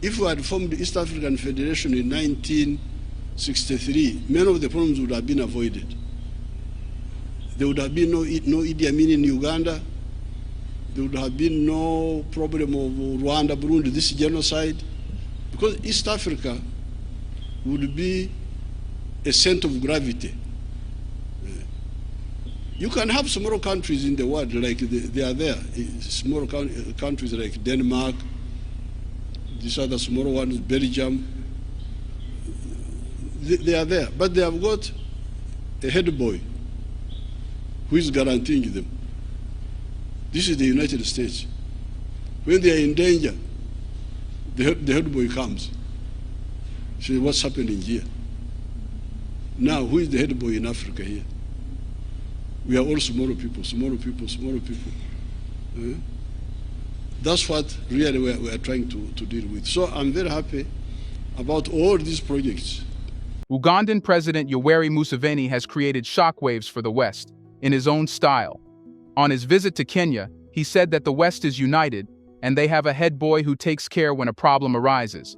If we had formed the East African Federation in 1963, many of the problems would have been avoided. There would have been no Idi Amin in Uganda. There would have been no problem of Rwanda, Burundi, this genocide. Because East Africa would be a center of gravity. You can have smaller countries in the world, like they are there. Small countries like Denmark, these other smaller ones, Belgium, they are there. But they have got a head boy who is guaranteeing them. This is the United States. When they are in danger, the head boy comes. Says, what's happening here? Now, who is the head boy in Africa here? We are all smaller people, smaller people, smaller people. That's what really we are trying to deal with. So I'm very happy about all these projects. Ugandan President Yoweri Museveni has created shockwaves for the West, in his own style. On his visit to Kenya, he said that the West is united, and they have a head boy who takes care when a problem arises.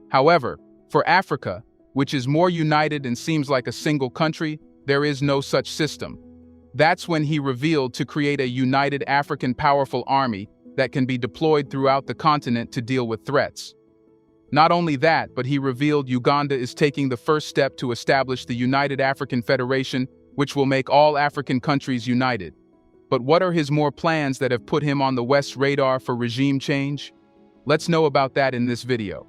However, for Africa, which is more united and seems like a single country, there is no such system. That's when he revealed to create a united African powerful army that can be deployed throughout the continent to deal with threats. Not only that, but he revealed Uganda is taking the first step to establish the United African Federation, which will make all African countries united. But what are his more plans that have put him on the West's radar for regime change? Let's know about that in this video.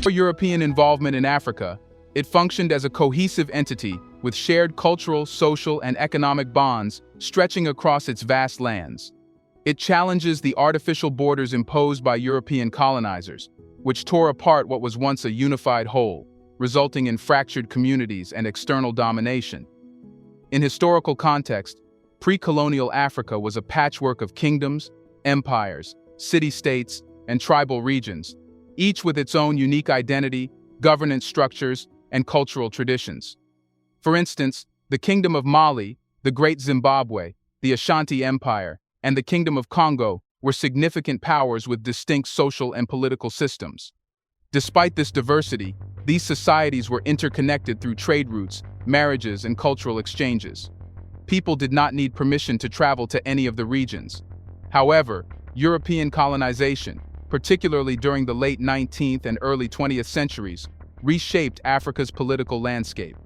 For European involvement in Africa, it functioned as a cohesive entity with shared cultural, social, and economic bonds stretching across its vast lands. It challenges the artificial borders imposed by European colonizers, which tore apart what was once a unified whole, resulting in fractured communities and external domination. In historical context, pre-colonial Africa was a patchwork of kingdoms, empires, city-states, and tribal regions, each with its own unique identity, governance structures, and cultural traditions. For instance, the Kingdom of Mali, the Great Zimbabwe, the Ashanti Empire, and the Kingdom of Congo were significant powers with distinct social and political systems. Despite this diversity, these societies were interconnected through trade routes, marriages, and cultural exchanges. People did not need permission to travel to any of the regions. However, European colonization, particularly during the late 19th and early 20th centuries, reshaped Africa's political landscape.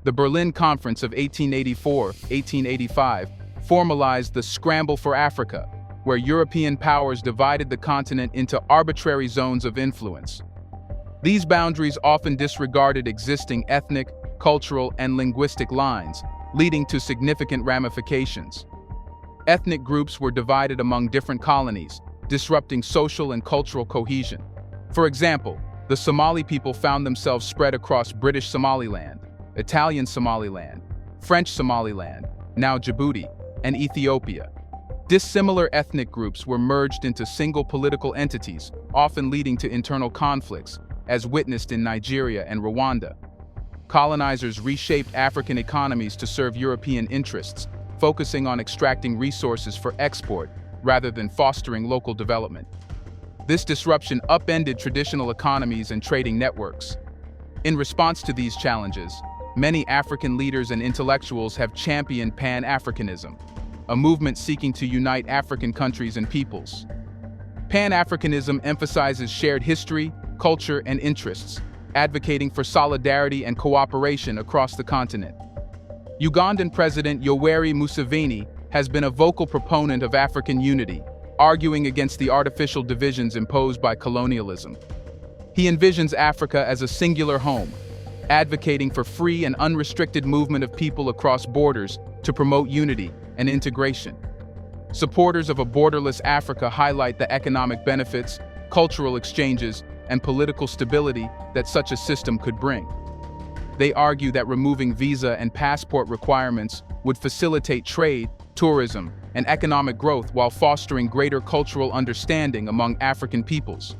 The Berlin Conference of 1884-1885 formalized the Scramble for Africa, where European powers divided the continent into arbitrary zones of influence. These boundaries often disregarded existing ethnic, cultural, and linguistic lines, leading to significant ramifications. Ethnic groups were divided among different colonies, disrupting social and cultural cohesion. For example, the Somali people found themselves spread across British Somaliland, Italian Somaliland, French Somaliland, now Djibouti, and Ethiopia. Dissimilar ethnic groups were merged into single political entities, often leading to internal conflicts, as witnessed in Nigeria and Rwanda. Colonizers reshaped African economies to serve European interests, focusing on extracting resources for export rather than fostering local development. This disruption upended traditional economies and trading networks. In response to these challenges, many African leaders and intellectuals have championed Pan-Africanism, a movement seeking to unite African countries and peoples. Pan-Africanism emphasizes shared history, culture, and interests, advocating for solidarity and cooperation across the continent. Ugandan President Yoweri Museveni has been a vocal proponent of African unity, arguing against the artificial divisions imposed by colonialism. He envisions Africa as a singular home, advocating for free and unrestricted movement of people across borders to promote unity and integration. Supporters of a borderless Africa highlight the economic benefits, cultural exchanges, and political stability that such a system could bring. They argue that removing visa and passport requirements would facilitate trade, tourism, and economic growth while fostering greater cultural understanding among African peoples.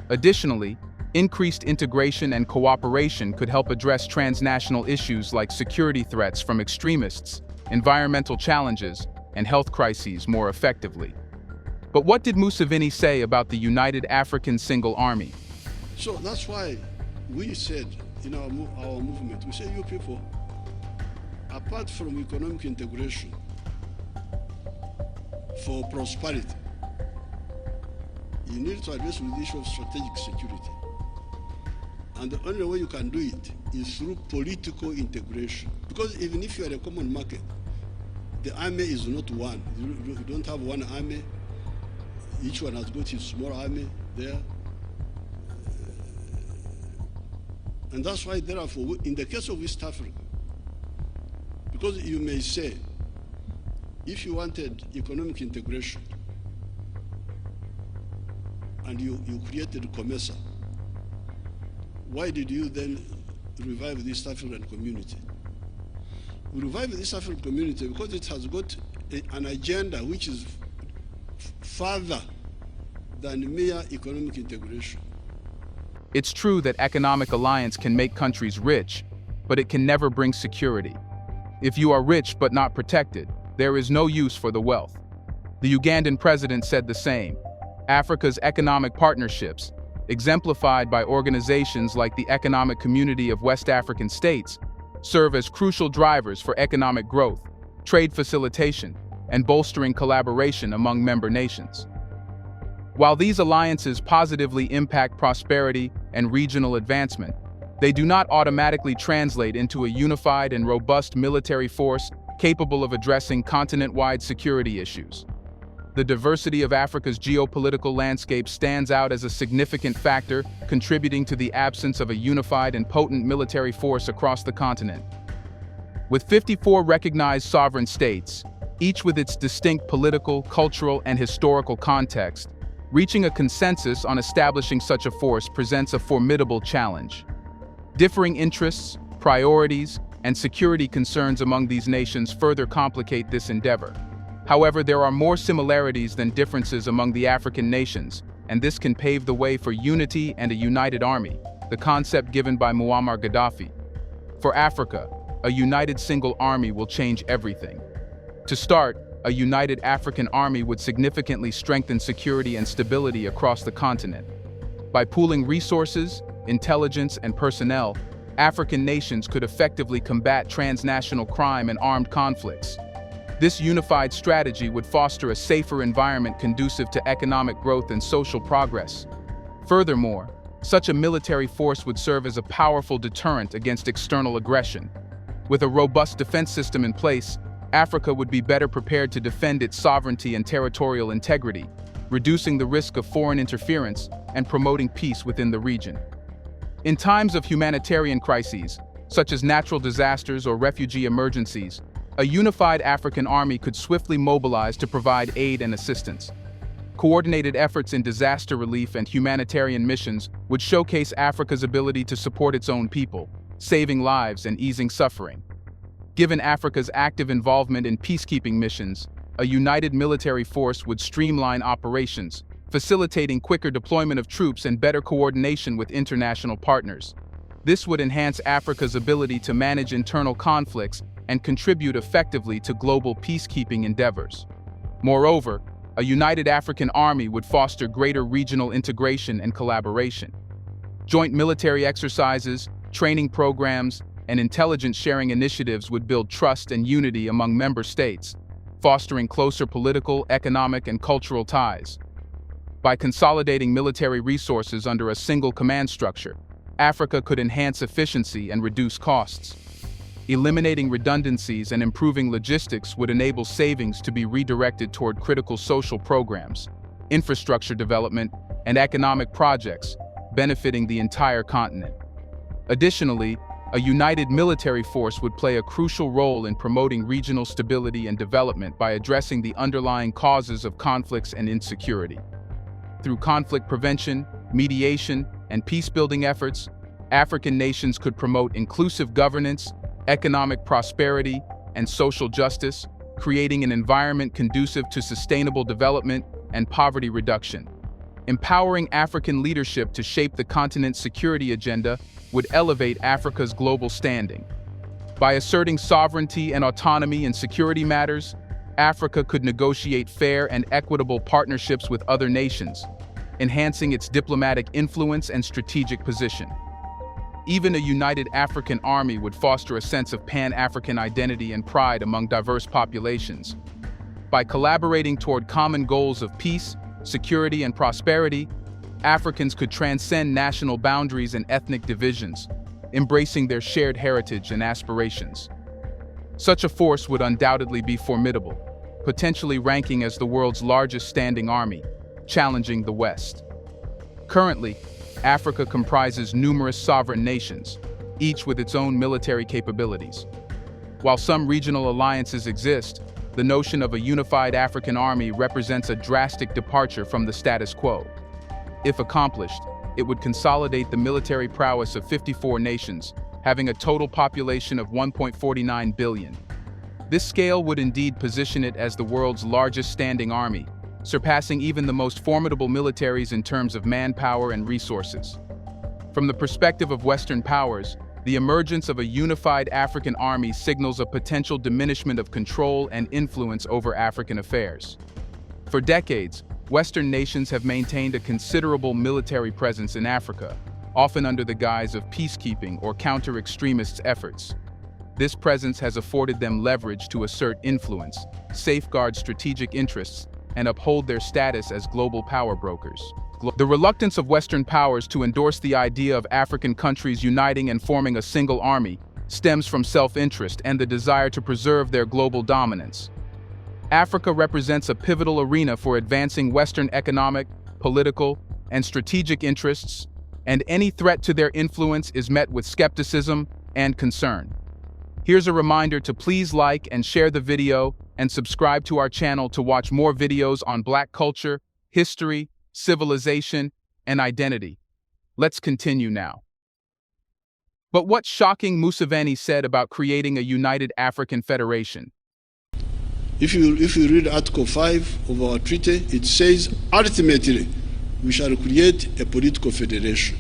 Additionally, increased integration and cooperation could help address transnational issues like security threats from extremists, environmental challenges, and health crises more effectively. But what did Museveni say about the United African Single Army? So that's why we said in our movement, we say, you people, apart from economic integration for prosperity, you need to address the issue of strategic security. And the only way you can do it is through political integration. Because even if you are a common market, the army is not one. You don't have one army. Each one has got his small army there. And that's why, therefore, in the case of East Africa, because you may say, if you wanted economic integration and you created COMESA, why did you then revive the East African community? We revived the East African community because it has got an agenda which is further than mere economic integration. It's true that economic alliance can make countries rich, but it can never bring security. If you are rich but not protected, there is no use for the wealth. The Ugandan president said the same. Africa's economic partnerships, exemplified by organizations like the Economic Community of West African States, serve as crucial drivers for economic growth, trade facilitation, and bolstering collaboration among member nations. While these alliances positively impact prosperity and regional advancement, they do not automatically translate into a unified and robust military force capable of addressing continent-wide security issues. The diversity of Africa's geopolitical landscape stands out as a significant factor contributing to the absence of a unified and potent military force across the continent. With 54 recognized sovereign states, each with its distinct political, cultural, and historical context, reaching a consensus on establishing such a force presents a formidable challenge. Differing interests, priorities, and security concerns among these nations further complicate this endeavor. However, there are more similarities than differences among the African nations, and this can pave the way for unity and a united army, the concept given by Muammar Gaddafi. For Africa, a united single army will change everything. To start, a united African army would significantly strengthen security and stability across the continent. By pooling resources, intelligence, and personnel, African nations could effectively combat transnational crime and armed conflicts. This unified strategy would foster a safer environment conducive to economic growth and social progress. Furthermore, such a military force would serve as a powerful deterrent against external aggression. With a robust defense system in place, Africa would be better prepared to defend its sovereignty and territorial integrity, reducing the risk of foreign interference and promoting peace within the region. In times of humanitarian crises, such as natural disasters or refugee emergencies, a unified African army could swiftly mobilize to provide aid and assistance. Coordinated efforts in disaster relief and humanitarian missions would showcase Africa's ability to support its own people, saving lives and easing suffering. Given Africa's active involvement in peacekeeping missions, a united military force would streamline operations, facilitating quicker deployment of troops and better coordination with international partners. This would enhance Africa's ability to manage internal conflicts and contribute effectively to global peacekeeping endeavors. Moreover, a united African army would foster greater regional integration and collaboration. Joint military exercises, training programs, and intelligence sharing initiatives would build trust and unity among member states, fostering closer political, economic, and cultural ties. By consolidating military resources under a single command structure, Africa could enhance efficiency and reduce costs. Eliminating redundancies and improving logistics would enable savings to be redirected toward critical social programs, infrastructure development, and economic projects, benefiting the entire continent. Additionally, a united military force would play a crucial role in promoting regional stability and development by addressing the underlying causes of conflicts and insecurity. Through conflict prevention, mediation, and peace-building efforts, African nations could promote inclusive governance, economic prosperity, and social justice, creating an environment conducive to sustainable development and poverty reduction. Empowering African leadership to shape the continent's security agenda would elevate Africa's global standing. By asserting sovereignty and autonomy in security matters, Africa could negotiate fair and equitable partnerships with other nations, enhancing its diplomatic influence and strategic position. Even a united African army would foster a sense of Pan-African identity and pride among diverse populations. By collaborating toward common goals of peace, security, and prosperity, Africans could transcend national boundaries and ethnic divisions, embracing their shared heritage and aspirations. Such a force would undoubtedly be formidable, potentially ranking as the world's largest standing army, challenging the West. Currently, Africa comprises numerous sovereign nations, each with its own military capabilities. While some regional alliances exist, the notion of a unified African army represents a drastic departure from the status quo. If accomplished, it would consolidate the military prowess of 54 nations, having a total population of 1.49 billion. This scale would indeed position it as the world's largest standing army, surpassing even the most formidable militaries in terms of manpower and resources. From the perspective of Western powers, the emergence of a unified African army signals a potential diminishment of control and influence over African affairs. For decades, Western nations have maintained a considerable military presence in Africa, often under the guise of peacekeeping or counter-extremists' efforts. This presence has afforded them leverage to assert influence, safeguard strategic interests, and uphold their status as global power brokers. The reluctance of Western powers to endorse the idea of African countries uniting and forming a single army stems from self-interest and the desire to preserve their global dominance. Africa represents a pivotal arena for advancing Western economic, political, and strategic interests, and any threat to their influence is met with skepticism and concern. Here's a reminder to please like and share the video and subscribe to our channel to watch more videos on Black culture, history, civilization, and identity. Let's continue now. But what's shocking Museveni said about creating a united African federation? If you read Article 5 of our treaty, it says, ultimately, we shall create a political federation.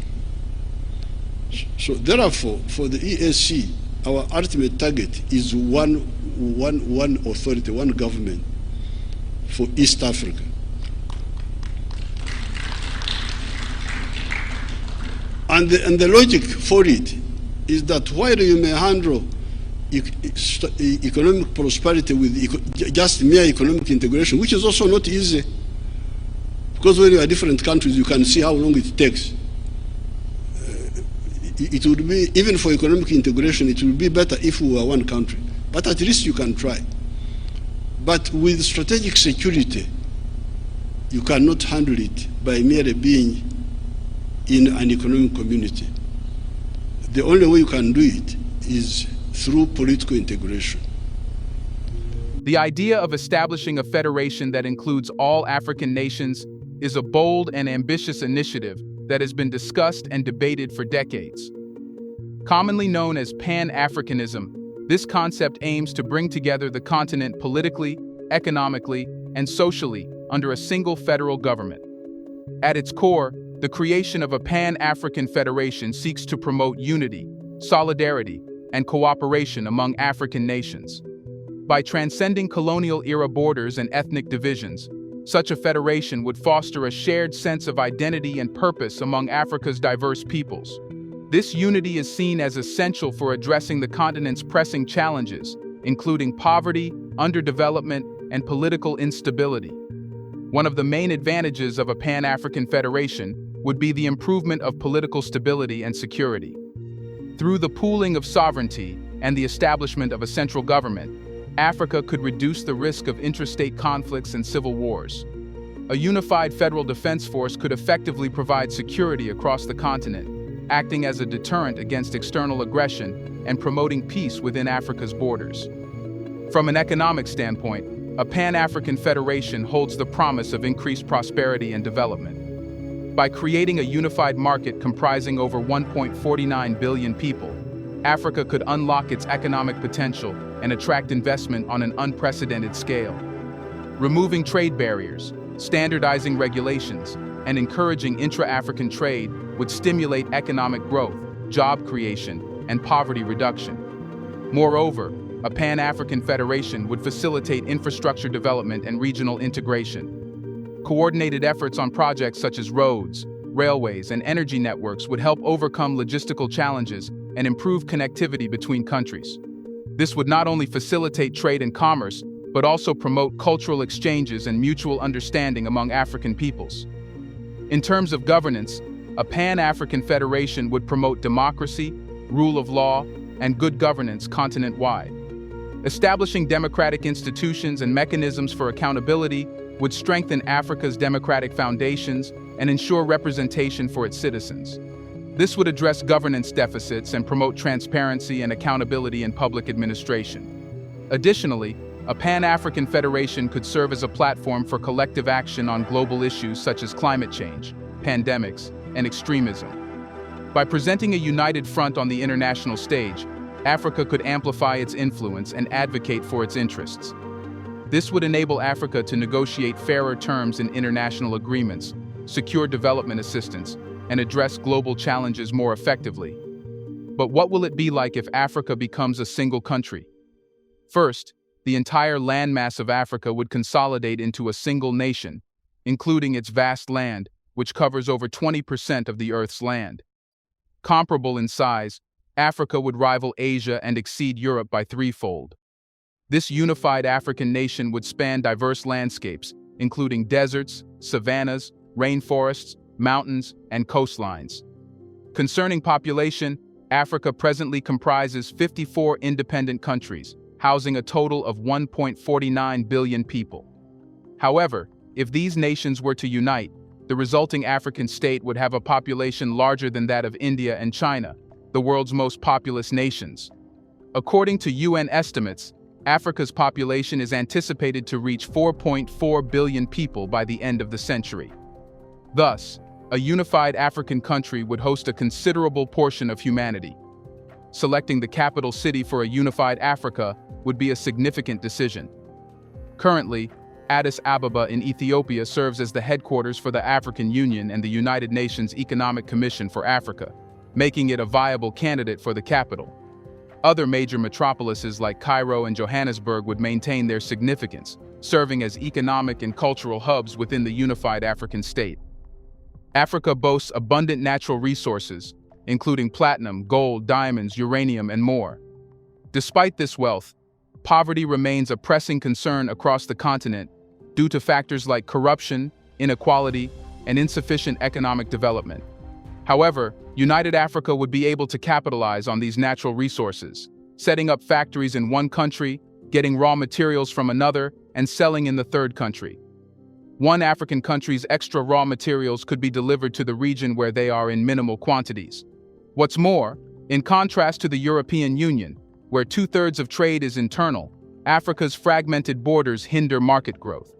So therefore, for the EAC, our ultimate target is one authority, one government for East Africa. And the logic for it is that while you may handle economic prosperity with just mere economic integration, which is also not easy, because when you are different countries, you can see how long it takes. It would be, even for economic integration, it would be better if we were one country. But at least you can try. But with strategic security, you cannot handle it by merely being in an economic community. The only way you can do it is through political integration. The idea of establishing a federation that includes all African nations is a bold and ambitious initiative that has been discussed and debated for decades. Commonly known as Pan-Africanism, this concept aims to bring together the continent politically, economically, and socially under a single federal government. At its core, the creation of a Pan-African federation seeks to promote unity, solidarity, and cooperation among African nations. By transcending colonial-era borders and ethnic divisions, such a federation would foster a shared sense of identity and purpose among Africa's diverse peoples. This unity is seen as essential for addressing the continent's pressing challenges, including poverty, underdevelopment, and political instability. One of the main advantages of a Pan-African federation would be the improvement of political stability and security. Through the pooling of sovereignty and the establishment of a central government, Africa could reduce the risk of interstate conflicts and civil wars. A unified federal defense force could effectively provide security across the continent, acting as a deterrent against external aggression and promoting peace within Africa's borders. From an economic standpoint, a Pan-African federation holds the promise of increased prosperity and development. By creating a unified market comprising over 1.49 billion people, Africa could unlock its economic potential and attract investment on an unprecedented scale. Removing trade barriers, standardizing regulations, and encouraging intra-African trade would stimulate economic growth, job creation, and poverty reduction. Moreover, a Pan-African federation would facilitate infrastructure development and regional integration. Coordinated efforts on projects such as roads, railways, and energy networks would help overcome logistical challenges and improve connectivity between countries. This would not only facilitate trade and commerce, but also promote cultural exchanges and mutual understanding among African peoples. In terms of governance, a Pan-African federation would promote democracy, rule of law, and good governance continent-wide. Establishing democratic institutions and mechanisms for accountability would strengthen Africa's democratic foundations and ensure representation for its citizens. This would address governance deficits and promote transparency and accountability in public administration. Additionally, a Pan-African federation could serve as a platform for collective action on global issues such as climate change, pandemics, and extremism. By presenting a united front on the international stage, Africa could amplify its influence and advocate for its interests. This would enable Africa to negotiate fairer terms in international agreements, secure development assistance, and address global challenges more effectively. But what will it be like if Africa becomes a single country? First, the entire landmass of Africa would consolidate into a single nation, including its vast land, which covers over 20% of the Earth's land. Comparable in size, Africa would rival Asia and exceed Europe by threefold. This unified African nation would span diverse landscapes, including deserts, savannas, rainforests, mountains, and coastlines. Concerning population, Africa presently comprises 54 independent countries, housing a total of 1.49 billion people. However, if these nations were to unite, the resulting African state would have a population larger than that of India and China, the world's most populous nations. According to UN estimates, Africa's population is anticipated to reach 4.4 billion people by the end of the century. Thus, a unified African country would host a considerable portion of humanity. Selecting the capital city for a unified Africa would be a significant decision. Currently, Addis Ababa in Ethiopia serves as the headquarters for the African Union and the United Nations Economic Commission for Africa, making it a viable candidate for the capital. Other major metropolises like Cairo and Johannesburg would maintain their significance, serving as economic and cultural hubs within the unified African state. Africa boasts abundant natural resources, including platinum, gold, diamonds, uranium, and more. Despite this wealth, poverty remains a pressing concern across the continent due to factors like corruption, inequality, and insufficient economic development. However, United Africa would be able to capitalize on these natural resources, setting up factories in one country, getting raw materials from another, and selling in the third country. One African country's extra raw materials could be delivered to the region where they are in minimal quantities. What's more, in contrast to the European Union, where 2/3 of trade is internal, Africa's fragmented borders hinder market growth.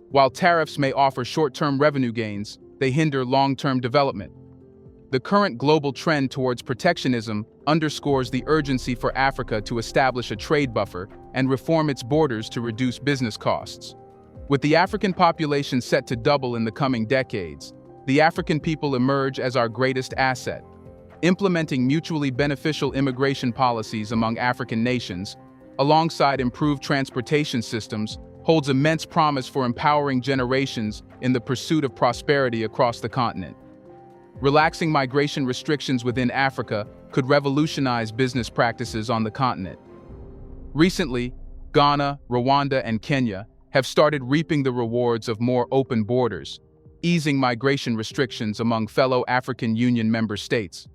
While tariffs may offer short-term revenue gains, they hinder long-term development. The current global trend towards protectionism underscores the urgency for Africa to establish a trade buffer and reform its borders to reduce business costs. With the African population set to double in the coming decades, the African people emerge as our greatest asset. Implementing mutually beneficial immigration policies among African nations, alongside improved transportation systems, holds immense promise for empowering generations in the pursuit of prosperity across the continent. Relaxing migration restrictions within Africa could revolutionize business practices on the continent. Recently, Ghana, Rwanda, and Kenya have started reaping the rewards of more open borders, easing migration restrictions among fellow African Union member states.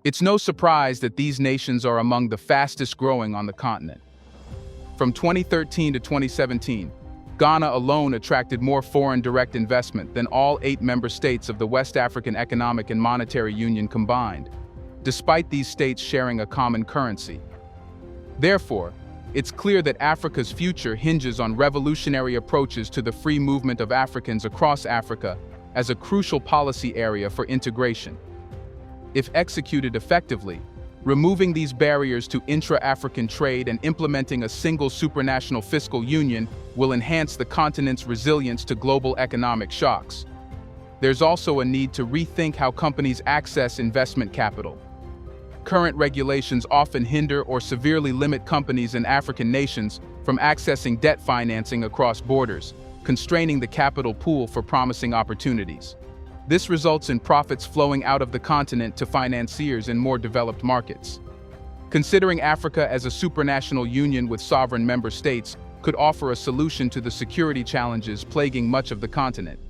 It's no surprise that these nations are among the fastest growing on the continent. From 2013 to 2017, Ghana alone attracted more foreign direct investment than all 8 member states of the West African Economic and Monetary Union combined, despite these states sharing a common currency. Therefore, it's clear that Africa's future hinges on revolutionary approaches to the free movement of Africans across Africa as a crucial policy area for integration. If executed effectively, removing these barriers to intra-African trade and implementing a single supranational fiscal union will enhance the continent's resilience to global economic shocks. There's also a need to rethink how companies access investment capital. current regulations often hinder or severely limit companies in African nations from accessing debt financing across borders, constraining the capital pool for promising opportunities. This results in profits flowing out of the continent to financiers in more developed markets. Considering Africa as a supranational union with sovereign member states could offer a solution to the security challenges plaguing much of the continent.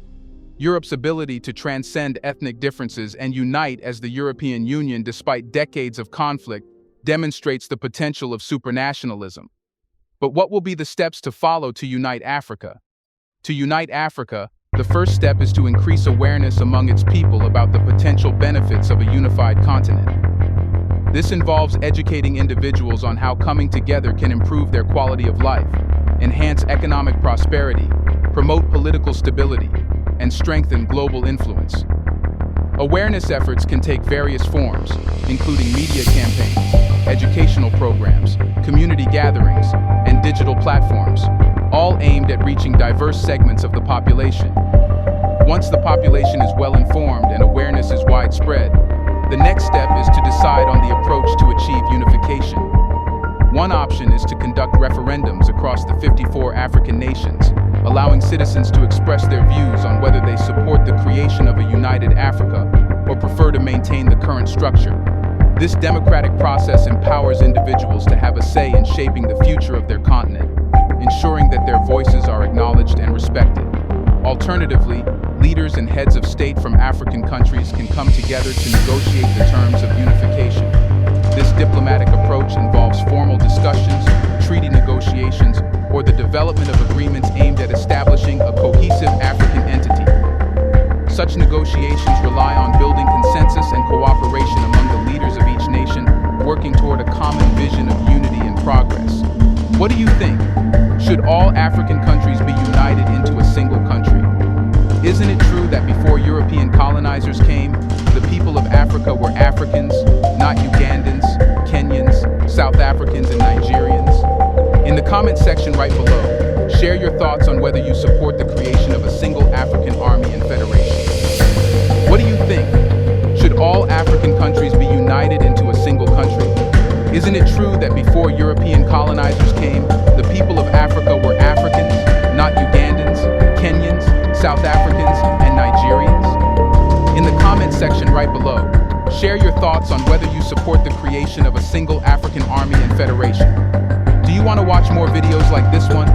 Europe's ability to transcend ethnic differences and unite as the European Union despite decades of conflict demonstrates the potential of supranationalism. But what will be the steps to follow to unite Africa? To unite Africa, the first step is to increase awareness among its people about the potential benefits of a unified continent. This involves educating individuals on how coming together can improve their quality of life, enhance economic prosperity, promote political stability, and strengthen global influence. Awareness efforts can take various forms, including media campaigns, educational programs, community gatherings, and digital platforms, all aimed at reaching diverse segments of the population. Once the population is well informed and awareness is widespread, the next step is to decide on the approach to achieve unification. One option is to conduct referendums across the 54 African nations, allowing citizens to express their views on whether they support the creation of a united Africa or prefer to maintain the current structure. This democratic process empowers individuals to have a say in shaping the future of their continent, ensuring that their voices are acknowledged and respected. Alternatively, leaders and heads of state from African countries can come together to negotiate the terms of unification. This diplomatic approach involves formal discussions, treaty negotiations, or the development of agreements aimed at establishing a cohesive African entity. Such negotiations rely on building consensus and cooperation among the leaders of each nation, working toward a common vision of unity and progress. What do you think? Should all African countries be united into a single country? Isn't it true that before European colonizers came, the people of Africa were Africans, not Ugandans, Kenyans, South Africans, and Nigerians? In the comment section right below, share your thoughts on whether you support the creation of a single African army and federation. What do you think? Should all African countries be united into a single country? Isn't it true that before European colonizers came, the people of Africa were Africans, not Ugandans, Kenyans, South Africans, and Nigerians? In the comment section right below, share your thoughts on whether you support the creation of a single African army and federation. Do you want to watch more videos like this one?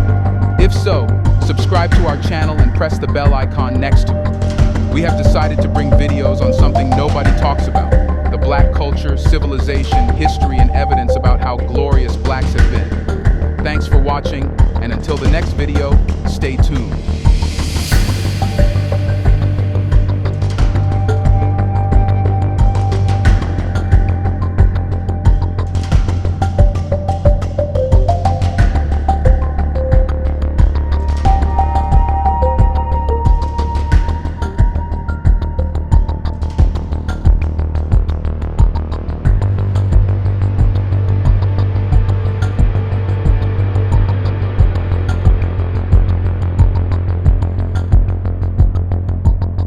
If so, subscribe to our channel and press the bell icon next to it. We have decided to bring videos on something nobody talks about: the Black culture, civilization, history, and evidence about how glorious Blacks have been. Thanks for watching, and until the next video, stay tuned.